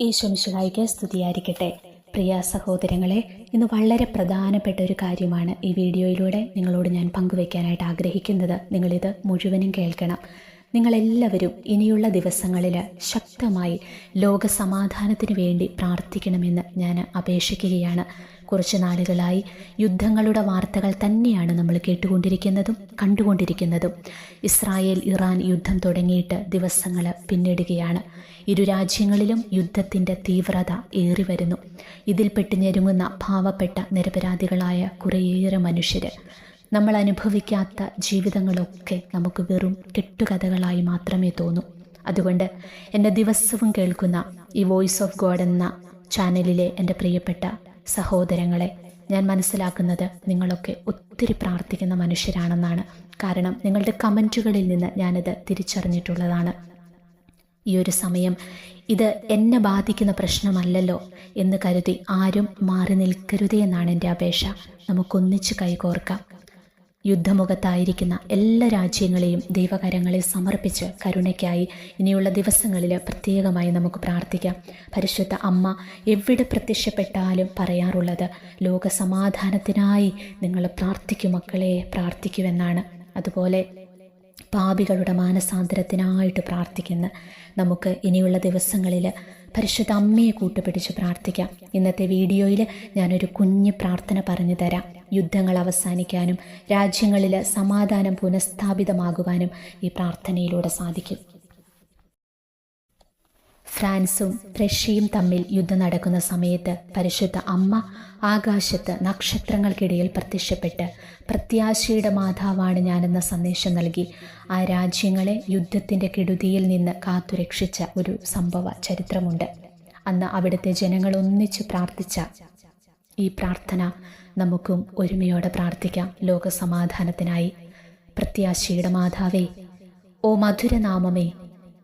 ഈശോ മിശിഹായ്ക്ക് സ്തുതിയായിരിക്കട്ടെ. പ്രിയ സഹോദരങ്ങളെ, ഇന്ന് വളരെ പ്രധാനപ്പെട്ട ഒരു കാര്യമാണ് ഈ വീഡിയോയിലൂടെ നിങ്ങളോട് ഞാൻ പങ്കുവയ്ക്കാനായിട്ട് ആഗ്രഹിക്കുന്നത്. നിങ്ങളിത് മുഴുവനും കേൾക്കണം. നിങ്ങളെല്ലാവരും ഇനിയുള്ള ദിവസങ്ങളിൽ ശക്തമായി ലോകസമാധാനത്തിന് വേണ്ടി പ്രാർത്ഥിക്കണമെന്ന് ഞാൻ അപേക്ഷിക്കുകയാണ്. കുറച്ച് നാളുകളായി യുദ്ധങ്ങളുടെ വാർത്തകൾ തന്നെയാണ് നമ്മൾ കേട്ടുകൊണ്ടിരിക്കുന്നതും കണ്ടുകൊണ്ടിരിക്കുന്നതും. ഇസ്രായേൽ ഇറാൻ യുദ്ധം തുടങ്ങിയിട്ട് ദിവസങ്ങൾ പിന്നിടുകയാണ്. ഇരു രാജ്യങ്ങളിലും യുദ്ധത്തിൻ്റെ തീവ്രത ഏറി വരുന്നു. ഇതിൽപ്പെട്ട് ഞെരുങ്ങുന്ന പാവപ്പെട്ട നിരപരാധികളായ കുറേയേറെ മനുഷ്യർ. നമ്മൾ അനുഭവിക്കാത്ത ജീവിതങ്ങളൊക്കെ നമുക്ക് വെറും കെട്ടുകഥകളായി മാത്രമേ തോന്നൂ. അതുകൊണ്ട് എൻ്റെ ദിവസവും കേൾക്കുന്ന ഈ വോയിസ് ഓഫ് ഗോഡ് എന്ന ചാനലിലെ എൻ്റെ പ്രിയപ്പെട്ട സഹോദരങ്ങളെ, ഞാൻ മനസ്സിലാക്കുന്നത് നിങ്ങളൊക്കെ ഒത്തിരി പ്രാർത്ഥിക്കുന്ന മനുഷ്യരാണെന്നാണ്. കാരണം നിങ്ങളുടെ കമൻറ്റുകളിൽ നിന്ന് ഞാനത് തിരിച്ചറിഞ്ഞിട്ടുള്ളതാണ്. ഈ ഒരു സമയം ഇത് എന്നെ ബാധിക്കുന്ന പ്രശ്നമല്ലല്ലോ എന്ന് കരുതി ആരും മാറി നിൽക്കരുതേ എന്നാണ് എൻ്റെ അപേക്ഷ. നമുക്കൊന്നിച്ച് കൈകോർക്കാം. യുദ്ധമുഖത്തായിരിക്കുന്ന എല്ലാ രാജ്യങ്ങളെയും ദൈവകരങ്ങളിൽ സമർപ്പിച്ച് കരുണയ്ക്കായി ഇനിയുള്ള ദിവസങ്ങളിൽ പ്രത്യേകമായി നമുക്ക് പ്രാർത്ഥിക്കാം. പരിശുദ്ധ അമ്മ എവിടെ പ്രത്യക്ഷപ്പെട്ടാലും പറയാറുള്ളത് ലോകസമാധാനത്തിനായി നിങ്ങൾ പ്രാർത്ഥിക്കൂ മക്കളെ, പ്രാർത്ഥിക്കുമെന്നാണ്. അതുപോലെ പാപികളുടെ മാനസാന്തരത്തിനായിട്ട് പ്രാർത്ഥിക്കുന്ന നമുക്ക് ഇനിയുള്ള ദിവസങ്ങളിൽ പരിശുദ്ധ അമ്മയെ കൂട്ടുപിടിച്ച് പ്രാർത്ഥിക്കാം. ഇന്നത്തെ വീഡിയോയിൽ ഞാനൊരു കുഞ്ഞു പ്രാർത്ഥന പറഞ്ഞു തരാം. യുദ്ധങ്ങൾ അവസാനിക്കാനും രാജ്യങ്ങളിൽ സമാധാനം പുനഃസ്ഥാപിതമാകുവാനും ഈ പ്രാർത്ഥനയിലൂടെ സാധിക്കും. ഫ്രാൻസും റഷ്യയും തമ്മിൽ യുദ്ധം നടക്കുന്ന സമയത്ത് പരിശുദ്ധ അമ്മ ആകാശത്ത് നക്ഷത്രങ്ങൾക്കിടയിൽ പ്രത്യക്ഷപ്പെട്ട് പ്രത്യാശയുടെ മാതാവാണ് ഞാനെന്ന സന്ദേശം നൽകി ആ രാജ്യങ്ങളെ യുദ്ധത്തിൻ്റെ കെടുതിയിൽ നിന്ന് കാത്തുരക്ഷിച്ച ഒരു സംഭവ ചരിത്രമുണ്ട്. അന്ന് അവിടുത്തെ ജനങ്ങൾ ഒന്നിച്ച് പ്രാർത്ഥിച്ച ഈ പ്രാർത്ഥന നമുക്കും ഒരുമയോടെ പ്രാർത്ഥിക്കാം. ലോകസമാധാനത്തിനായി. പ്രത്യാശയുടെ മാതാവേ, ഓ മധുരനാമമേ,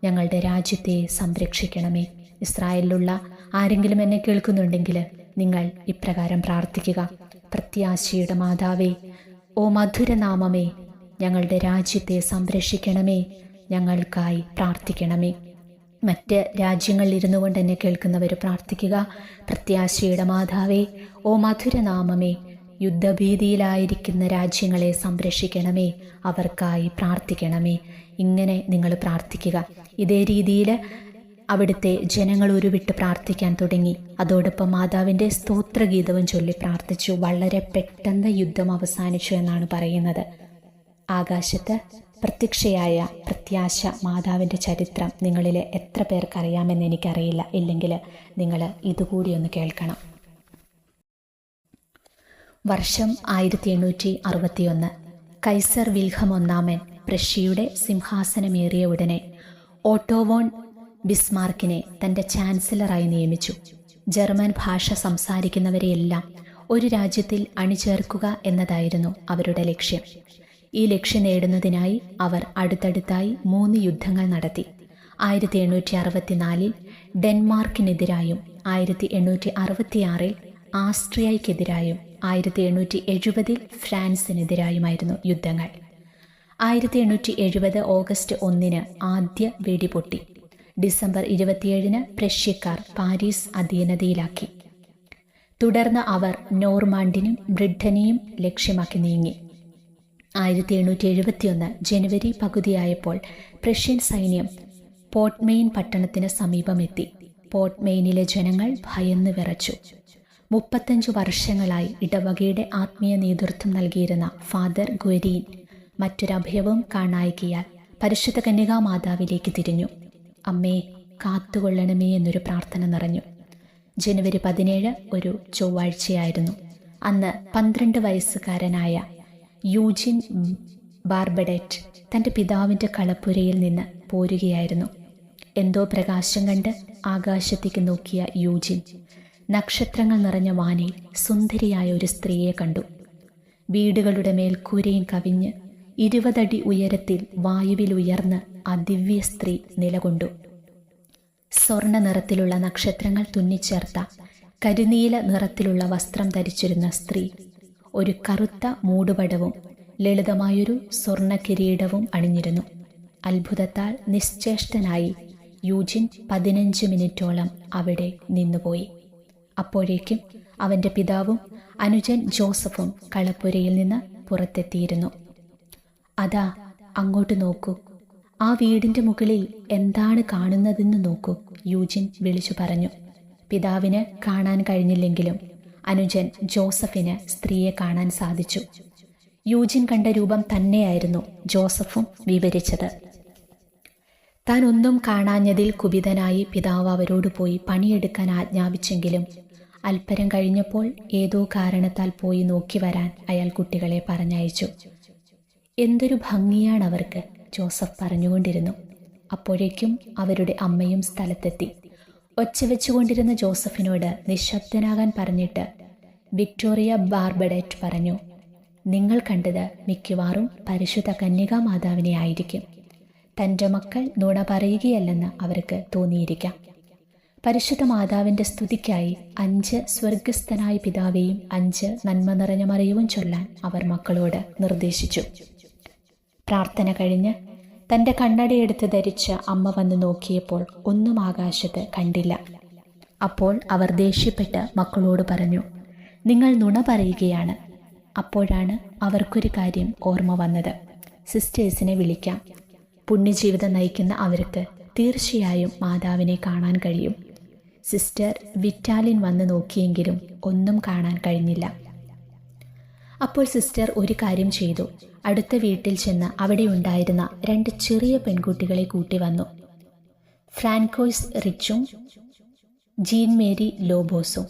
ഞങ്ങളുടെ രാജ്യത്തെ സംരക്ഷിക്കണമേ. ഇസ്രായേലിലുള്ള ആരെങ്കിലും എന്നെ കേൾക്കുന്നുണ്ടെങ്കിൽ നിങ്ങൾ ഇപ്രകാരം പ്രാർത്ഥിക്കുക. പ്രത്യാശയുടെ മാതാവേ, ഓ മധുരനാമമേ, ഞങ്ങളുടെ രാജ്യത്തെ സംരക്ഷിക്കണമേ, ഞങ്ങൾക്കായി പ്രാർത്ഥിക്കണമേ. മറ്റ് രാജ്യങ്ങളിൽ ഇരുന്നു കൊണ്ട് എന്നെ കേൾക്കുന്നവർ പ്രാർത്ഥിക്കുക. പ്രത്യാശയുടെ മാതാവേ, ഓ മധുരനാമമേ, യുദ്ധഭീതിയിലായിരിക്കുന്ന രാജ്യങ്ങളെ സംരക്ഷിക്കണമേ, അവർക്കായി പ്രാർത്ഥിക്കണമേ. ഇങ്ങനെ നിങ്ങൾ പ്രാർത്ഥിക്കുക. ഇതേ രീതിയിൽ അവിടുത്തെ ജനങ്ങൾ ഉരുവിട്ട് പ്രാർത്ഥിക്കാൻ തുടങ്ങി. അതോടൊപ്പം മാതാവിൻ്റെ സ്തോത്രഗീതവും ചൊല്ലി പ്രാർത്ഥിച്ചു. വളരെ പെട്ടെന്ന് യുദ്ധം അവസാനിച്ചു എന്നാണ് പറയുന്നത്. ആകാശത്ത് പ്രത്യക്ഷയായ പ്രത്യാശ മാതാവിൻ്റെ ചരിത്രം നിങ്ങളിൽ എത്ര പേർക്കറിയാമെന്ന് എനിക്കറിയില്ല. ഇല്ലെങ്കിൽ നിങ്ങൾ ഇതുകൂടി ഒന്ന് കേൾക്കണം. വർഷം 1861. കൈസർ വിൽഹം ഒന്നാമൻ പ്രഷ്യയുടെ സിംഹാസനമേറിയ ഉടനെ ഓട്ടോ വോൺ ബിസ്മാർക്കിനെ തൻ്റെ ചാൻസലറായി നിയമിച്ചു. ജർമ്മൻ ഭാഷ സംസാരിക്കുന്നവരെയെല്ലാം ഒരു രാജ്യത്തിൽ അണിചേർക്കുക എന്നതായിരുന്നു അവരുടെ ലക്ഷ്യം. ഈ ലക്ഷ്യം നേടുന്നതിനായി അവർ അടുത്തടുത്തായി 3 യുദ്ധങ്ങൾ നടത്തി. 1864 ഡെൻമാർക്കിനെതിരായും 1866 ആസ്ട്രിയയ്ക്കെതിരായും 1870 ഫ്രാൻസിനെതിരായുമായിരുന്നു യുദ്ധങ്ങൾ. 1870 ഓഗസ്റ്റ് 1 ആദ്യ വെടിപൊട്ടി. December 27 പ്രഷ്യക്കാർ Paris അധീനതയിലാക്കി. തുടർന്ന് അവർ നോർമാണ്ടിനും ബ്രിട്ടനെയും ലക്ഷ്യമാക്കി നീങ്ങി. 1871 ജനുവരി പകുതിയായപ്പോൾ പ്രഷ്യൻ സൈന്യം പോർട്ട്മെയിൻ പട്ടണത്തിന് സമീപമെത്തി. പോർട്ട്മെയിനിലെ ജനങ്ങൾ ഭയന്ന് വിറച്ചു. 35 വർഷങ്ങളായി ഇടവകയുടെ ആത്മീയ നേതൃത്വം നൽകിയിരുന്ന ഫാദർ ഗ്വരീൻ മറ്റൊരഭയവും കാണായികയാൽ പരിശുദ്ധ കന്യകാമാതാവിലേക്ക് തിരിഞ്ഞു. അമ്മേ, കാത്തുകൊള്ളണമേ എന്നൊരു പ്രാർത്ഥന നിറഞ്ഞു. ജനുവരി 17 ഒരു ചൊവ്വാഴ്ചയായിരുന്നു. അന്ന് 12 വയസ്സുകാരനായ യൂജിൻ ബാർബഡറ്റ് തൻ്റെ പിതാവിൻ്റെ കളപ്പുരയിൽ നിന്ന് പോരുകയായിരുന്നു. എന്തോ പ്രകാശം കണ്ട് ആകാശത്തേക്ക് നോക്കിയ യൂജിൻ നക്ഷത്രങ്ങൾ നിറഞ്ഞ വാനിൽ സുന്ദരിയായ ഒരു സ്ത്രീയെ കണ്ടു. വീടുകളുടെ മേൽ കൂരയും കവിഞ്ഞ് 20 അടി ഉയരത്തിൽ വായുവിൽ ഉയർന്ന് ആ ദിവ്യ സ്ത്രീ നിലകൊണ്ടു. സ്വർണ്ണ നിറത്തിലുള്ള നക്ഷത്രങ്ങൾ തുന്നിച്ചേർത്ത കരിനീല നിറത്തിലുള്ള വസ്ത്രം ധരിച്ചിരുന്ന സ്ത്രീ ഒരു കറുത്ത മൂടുപടവും ലളിതമായൊരു സ്വർണ്ണ കിരീടവും അണിഞ്ഞിരുന്നു. അത്ഭുതത്താൽ നിശ്ചേഷ്ടനായി യൂജിൻ 15 മിനിറ്റോളം അവിടെ നിന്നുപോയി. അപ്പോഴേക്കും അവൻ്റെ പിതാവും അനുജൻ ജോസഫും കളപ്പുരയിൽ നിന്ന് പുറത്തെത്തിയിരുന്നു. അതാ അങ്ങോട്ട് നോക്കൂ, ആ വീടിൻ്റെ മുകളിൽ എന്താണ് കാണുന്നതെന്ന് നോക്കൂ, യൂജിൻ വിളിച്ചു പറഞ്ഞു. പിതാവിന് കാണാൻ കഴിഞ്ഞില്ലെങ്കിലും അനുജൻ ജോസഫിന് സ്ത്രീയെ കാണാൻ സാധിച്ചു. യൂജിൻ കണ്ട രൂപം തന്നെയായിരുന്നു ജോസഫും വിവരിച്ചത്. താൻ ഒന്നും കാണാഞ്ഞതിൽ കുപിതനായി പിതാവ് അവരോട് പോയി പണിയെടുക്കാൻ ആജ്ഞാപിച്ചെങ്കിലും അല്പരം കഴിഞ്ഞപ്പോൾ ഏതോ കാരണത്താൽ പോയി നോക്കി വരാൻ അയാൾ കുട്ടികളെ പറഞ്ഞയച്ചു. എന്തൊരു ഭംഗിയാണവർക്ക്, ജോസഫ് പറഞ്ഞുകൊണ്ടിരുന്നു. അപ്പോഴേക്കും അവരുടെ അമ്മയും സ്ഥലത്തെത്തി. ഒച്ച വെച്ചുകൊണ്ടിരുന്ന ജോസഫിനോട് നിശബ്ദനാകാൻ പറഞ്ഞിട്ട് വിക്ടോറിയ ബാർബഡറ്റ് പറഞ്ഞു, നിങ്ങൾ കണ്ടത് മിക്കവാറും പരിശുദ്ധ കന്യകാമാതാവിനെ ആയിരിക്കും. തൻ്റെ മക്കൾ നുണ പറയുകയല്ലെന്ന് അവർക്ക് തോന്നിയിരിക്കാം. പരിശുദ്ധ മാതാവിൻ്റെ സ്തുതിക്കായി 5 സ്വർഗസ്ഥനായ പിതാവേയും 5 നന്മ നിറഞ്ഞ മറിയവും ചൊല്ലാൻ അവർ മക്കളോട് നിർദ്ദേശിച്ചു. പ്രാർത്ഥന കഴിഞ്ഞ് തൻ്റെ കണ്ണടയെടുത്ത് ധരിച്ച അമ്മ വന്ന് നോക്കിയപ്പോൾ ഒന്നും ആകാശത്ത് കണ്ടില്ല. അപ്പോൾ അവർ ദേഷ്യപ്പെട്ട് മക്കളോട് പറഞ്ഞു, നിങ്ങൾ നുണ പറയുകയാണ്. അപ്പോഴാണ് അവർക്കൊരു കാര്യം ഓർമ്മ വന്നത്. സിസ്റ്റേഴ്സിനെ വിളിക്കാം. പുണ്യജീവിതം നയിക്കുന്ന അവർക്ക് തീർച്ചയായും മാതാവിനെ കാണാൻ കഴിയും. സിസ്റ്റർ വിറ്റാലിൻ വന്ന് നോക്കിയെങ്കിലും ഒന്നും കാണാൻ കഴിഞ്ഞില്ല. അപ്പോൾ സിസ്റ്റർ ഒരു കാര്യം ചെയ്തു. അടുത്ത വീട്ടിൽ ചെന്ന് അവിടെ ഉണ്ടായിരുന്ന 2 ചെറിയ പെൺകുട്ടികളെ കൂട്ടി വന്നു. ഫ്രാൻകോയ്സ് റിച്ചും ജീൻ മേരി ലോബോസും.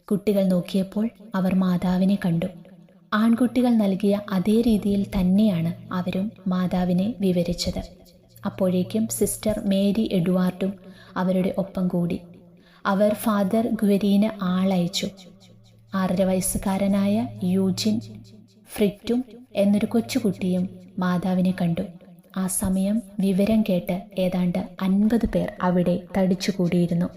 കുട്ടികൾ നോക്കിയപ്പോൾ അവർ മാതാവിനെ കണ്ടു. ആൺകുട്ടികൾ നൽകിയ അതേ രീതിയിൽ തന്നെയാണ് അവരും മാതാവിനെ വിവരിച്ചത്. അപ്പോഴേക്കും സിസ്റ്റർ മേരി എഡ്വാർഡും അവരുടെ ഒപ്പം കൂടി. അവർ ഫാദർ ഗ്വരീന് ആളയച്ചു. 6.5 വയസ്സുകാരനായ യൂജിൻ ഫ്രിറ്റും എന്നൊരു കൊച്ചുകുട്ടിയും മാതാവിനെ കണ്ടു. ആ സമയം വിവരം കേട്ട് ഏതാണ്ട് 50 പേർ അവിടെ തടിച്ചുകൂടിയിരുന്നു.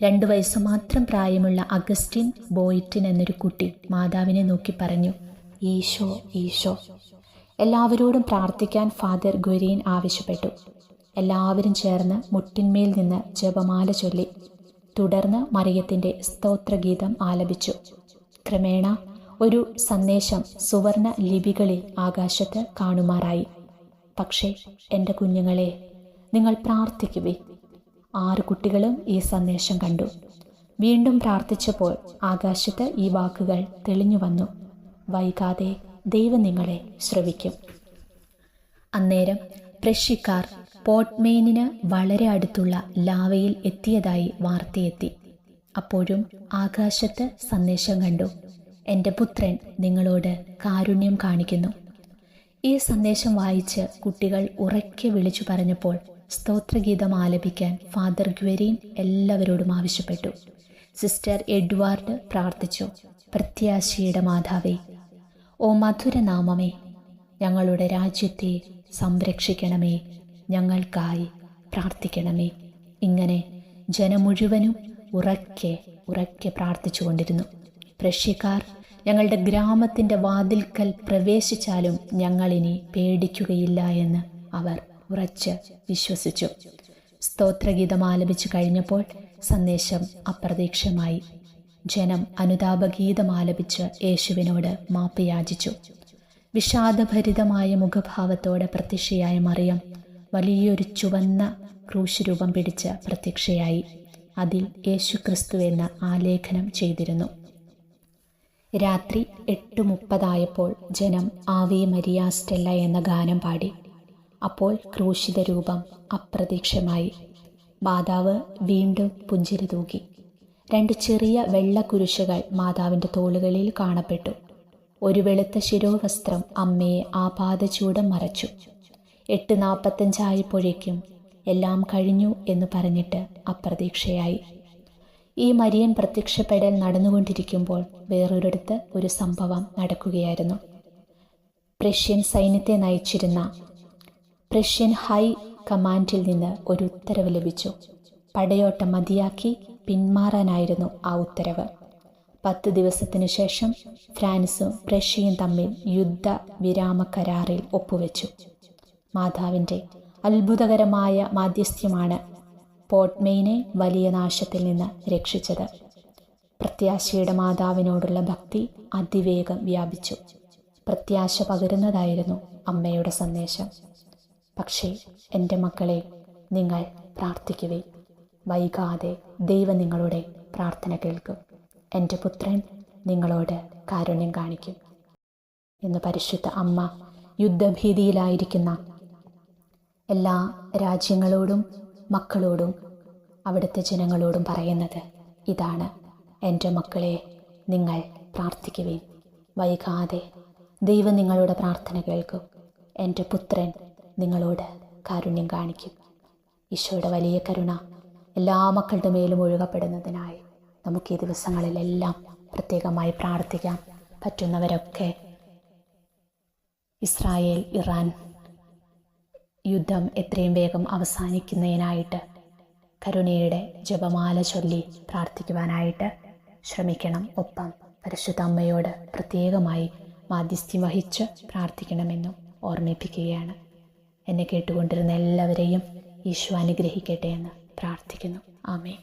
2 വയസ്സ് മാത്രം പ്രായമുള്ള അഗസ്റ്റിൻ ബോയിറ്റിൻ എന്നൊരു കുട്ടി മാതാവിനെ നോക്കി പറഞ്ഞു, ഈശോ ഈശോ. എല്ലാവരോടും പ്രാർത്ഥിക്കാൻ ഫാദർ ഗ്വരീൻ ആവശ്യപ്പെട്ടു. എല്ലാവരും ചേർന്ന് മുട്ടിന്മേൽ നിന്ന് ജപമാല ചൊല്ലി. തുടർന്ന് മറിയത്തിൻ്റെ സ്തോത്രഗീതം ആലപിച്ചു. ക്രമേണ ഒരു സന്ദേശം സുവർണ ലിപികളിൽ ആകാശത്ത് കാണുമാറായി. പക്ഷേ എൻ്റെ കുഞ്ഞുങ്ങളെ, നിങ്ങൾ പ്രാർത്ഥിക്കുവേ. 6 കുട്ടികളും ഈ സന്ദേശം കണ്ടു. വീണ്ടും പ്രാർത്ഥിച്ചപ്പോൾ ആകാശത്ത് ഈ വാക്കുകൾ തെളിഞ്ഞു വന്നു, വൈകാതെ ദൈവം നിങ്ങളെ ശ്രവിക്കും. അന്നേരം പ്രഷ്യക്കാർ പോർട്ട്മെയിനിന് വളരെ അടുത്തുള്ള ലാവയിൽ എത്തിയതായി വാർത്തയെത്തി. അപ്പോഴും ആകാശത്ത് സന്ദേശം കണ്ടു, എൻ്റെ പുത്രൻ നിങ്ങളോട് കാരുണ്യം കാണിക്കുന്നു. ഈ സന്ദേശം വായിച്ച് കുട്ടികൾ ഉറക്കെ വിളിച്ചു പറഞ്ഞപ്പോൾ സ്തോത്രഗീതം ആലപിക്കാൻ ഫാദർ ഗ്വരീൻ എല്ലാവരോടും ആവശ്യപ്പെട്ടു. സിസ്റ്റർ എഡ്വാർഡ് പ്രാർത്ഥിച്ചു, പ്രത്യാശയുടെ മാതാവേ, ഓ മധുരനാമമേ, ഞങ്ങളുടെ രാജ്യത്തെ സംരക്ഷിക്കണമേ, ഞങ്ങൾക്കായി പ്രാർത്ഥിക്കണമേ. ഇങ്ങനെ ജനം മുഴുവനും ഉറക്കെ ഉറക്കെ പ്രാർത്ഥിച്ചുകൊണ്ടിരുന്നു. പ്രഷ്യക്കാർ ഞങ്ങളുടെ ഗ്രാമത്തിൻ്റെ വാതിൽക്കൽ പ്രവേശിച്ചാലും ഞങ്ങളിനി പേടിക്കുകയില്ല എന്ന് അവർ ഉറച്ച് വിശ്വസിച്ചു. സ്തോത്രഗീതം ആലപിച്ചു കഴിഞ്ഞപ്പോൾ സന്ദേശം അപ്രതീക്ഷിതമായി. ജനം അനുതാപഗീതം ആലപിച്ച് യേശുവിനോട് മാപ്പ് യാചിച്ചു. വിഷാദഭരിതമായ മുഖഭാവത്തോടെ പ്രത്യക്ഷയായ മറിയം വലിയൊരു ചുവന്ന ക്രൂശ് രൂപം പിടിച്ച് പ്രത്യക്ഷയായി. അതിൽ യേശുക്രിസ്തു എന്ന് ആലേഖനം ചെയ്തിരുന്നു. രാത്രി 8:30 ജനം ആവേ മരിയ സ്റ്റെല്ല എന്ന ഗാനം പാടി. അപ്പോൾ ക്രൂശിത രൂപം അപ്രത്യക്ഷമായി. മാതാവ് വീണ്ടും പുഞ്ചിരി തൂകി. 2 ചെറിയ വെള്ളക്കുരിശുകൾ മാതാവിൻ്റെ തോളുകളിൽ കാണപ്പെട്ടു. ഒരു വെളുത്ത ശിരോവസ്ത്രം അമ്മയെ ആപാദചൂടം മറച്ചു. 8:45 എല്ലാം കഴിഞ്ഞു എന്ന് പറഞ്ഞിട്ട് അപ്രതീക്ഷയായി. ഈ മരിയൻ പ്രത്യക്ഷപ്പെടൽ നടന്നുകൊണ്ടിരിക്കുമ്പോൾ വേറൊരിടത്ത് ഒരു സംഭവം നടക്കുകയായിരുന്നു. പ്രഷ്യൻ സൈന്യത്തെ നയിച്ചിരുന്ന പ്രഷ്യൻ ഹൈ കമാൻഡിൽ നിന്ന് ഒരു ഉത്തരവ് ലഭിച്ചു. പടയോട്ടം മതിയാക്കി പിന്മാറാനായിരുന്നു ആ ഉത്തരവ്. 10 ദിവസത്തിനു ശേഷം ഫ്രാൻസും പ്രഷ്യയും തമ്മിൽ യുദ്ധ വിരാമ കരാറിൽ ഒപ്പുവെച്ചു. മാതാവിൻ്റെ അത്ഭുതകരമായ മാധ്യസ്ഥ്യമാണ് പോട്ട്മെയിനെ വലിയ നാശത്തിൽ നിന്ന് രക്ഷിച്ചത്. പ്രത്യാശയുടെ മാതാവിനോടുള്ള ഭക്തി അതിവേഗം വ്യാപിച്ചു. പ്രത്യാശ പകരുന്നതായിരുന്നു അമ്മയുടെ സന്ദേശം. പക്ഷേ എൻ്റെ മക്കളെ, നിങ്ങൾ പ്രാർത്ഥിക്കുവിൻ. വൈകാതെ ദൈവം നിങ്ങളുടെ പ്രാർത്ഥന കേൾക്കും. എൻ്റെ പുത്രൻ നിങ്ങളോട് കാരുണ്യം കാണിക്കും എന്ന് പരിശുദ്ധ അമ്മ യുദ്ധഭീതിയിലായിരിക്കുന്ന എല്ലാ രാജ്യങ്ങളോടും മക്കളോടും അവിടുത്തെ ജനങ്ങളോടും പറയുന്നത് ഇതാണ്: എൻ്റെ മക്കളെ, നിങ്ങൾ പ്രാർത്ഥിക്കുവിൻ. വൈകാതെ ദൈവം നിങ്ങളുടെ പ്രാർത്ഥന കേൾക്കും. എൻ്റെ പുത്രൻ നിങ്ങളോട് കാരുണ്യം കാണിക്കും. ഈശോയുടെ വലിയ കരുണ എല്ലാ മക്കളുടെ മേലും ഒഴുകപ്പെടുന്നതിനായി നമുക്ക് ഈ ദിവസങ്ങളിലെല്ലാം പ്രത്യേകമായി പ്രാർത്ഥിക്കാം. പറ്റുന്നവരൊക്കെ ഇസ്രായേൽ ഇറാൻ യുദ്ധം എത്രയും വേഗം അവസാനിക്കുന്നതിനായിട്ട് കരുണയുടെ ജപമാല ചൊല്ലി പ്രാർത്ഥിക്കുവാനായിട്ട് ശ്രമിക്കണം. ഒപ്പം പരിശുദ്ധ അമ്മയോട് പ്രത്യേകമായി മാധ്യസ്ഥ്യം വഹിച്ച് പ്രാർത്ഥിക്കണമെന്നും ഓർമ്മിപ്പിക്കുകയാണ്. എന്നെ കേട്ടുകൊണ്ടിരുന്ന എല്ലാവരെയും ഈശോ അനുഗ്രഹിക്കട്ടെ എന്ന് പ്രാർത്ഥിക്കുന്നു. ആമേൻ.